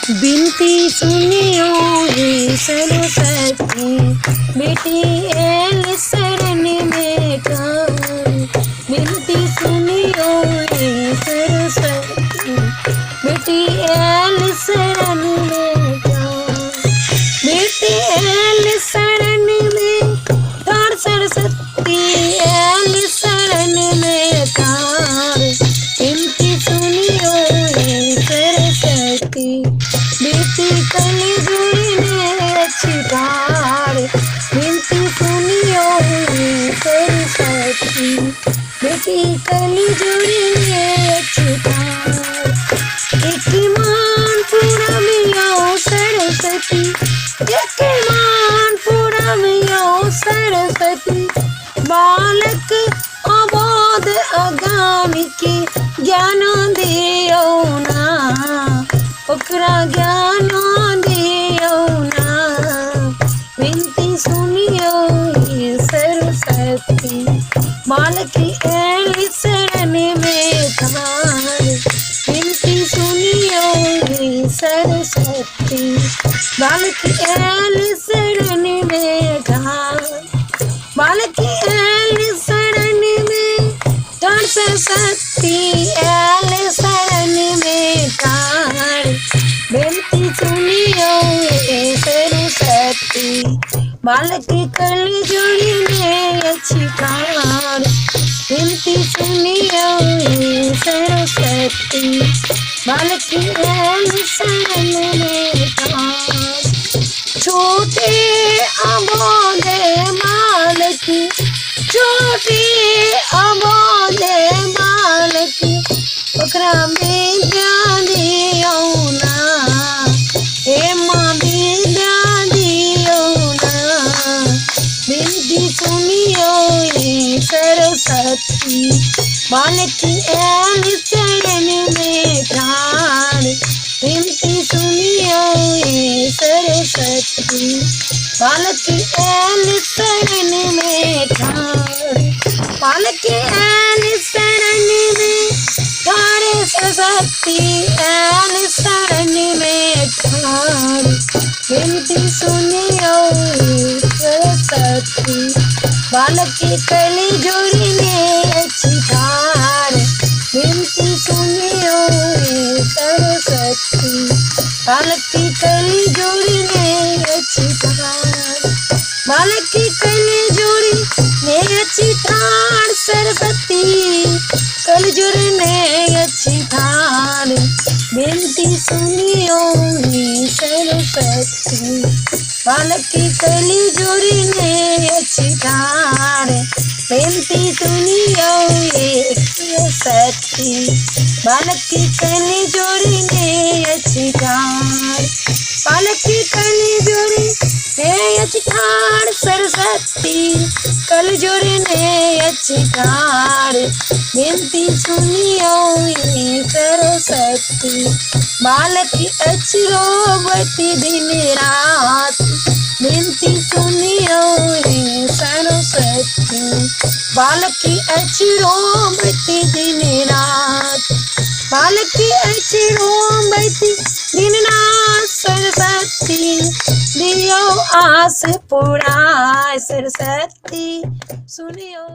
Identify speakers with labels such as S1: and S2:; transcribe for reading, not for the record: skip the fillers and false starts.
S1: बिनती सुनियो हे सरस्वती, बेटी एल शरण में ठान। बिनती सुनियो हे सरस्वती, बेटी एल शरण में ठान। बेटी एल शरण में ठान, सरस्वती एल शरण में ठान। बिनती सुनियो हे सरस्वती, बेटी कली जुड़ने अच्छी ठाड़। बिनती सुनियो हे सरस्वती, बेटी कली जुड़ने अच्छी ठाड़। एक मान पूरा मिलो सरस्वती, एक मान पूरा मिलो सरस्वती। बालक अबोध अज्ञान के ज्ञान दियो ना, ओकरा ज्ञान दियो ना। बिनती सुनियो हे सरस्वती, बालक एल शरण में ठाड़। बिनती सुनियो हे सरस्वती, बालक एल शरण में ठाड़। बालक एल शरण में ठाड़, सरस्वती एल शरण में ठाड़। बिनती सुनियो हे सरस्वती, बालक कली जुड़ने अच्छी ठाड़। बिनती सुनियो हे सरस्वती, बालक एल शरण में ठाड़। छोटे अबोध बालक, छोटे अबोध बालक, ओकरा विद्या दियो ना, हे माँ विद्या दियो ना। बिनती सुनियो हे सरस्वती, बालक एल शरण में ठाड़। बिनती सुनियो हे सरस्वती, बालक एल शरण में ठाड़। बालक एल शरण में ठाड़, सरस्वती एल शरण में ठाड़। बिनती सुनियो हे सरस्वती, बालक कली जुड़ने अच्छी ठाड़। बिनती सुनियो हे सरस्वती, बालक कली जुड़ने अच्छी ठाड़। बालक कली जुड़ने अच्छी ठाड़, सरस्वती कली जुड़ने अच्छी ठाड़। बिनती सुनियो हे सरस्वती, बालक कली जुड़ने अच्छी ठाड़। बिनती सुनियो हे सरस्वती, बालक कली जुड़ने अच्छी ठाड़। बालक कली जुड़ने अच्छी ठाड़, सरस्वती कली जुड़ने अच्छी ठाड़। बिनती सुनियो हे सरस्वती, बालक अच्छी रोबती दिन रात। बिनती सुनियो हे सरस्वती, बालक अच्छी रोबती दिन रात। बालक अच्छी रोबती दिन रात, सरस्वती दियो आस पुराय। सरस्वती सुनियो।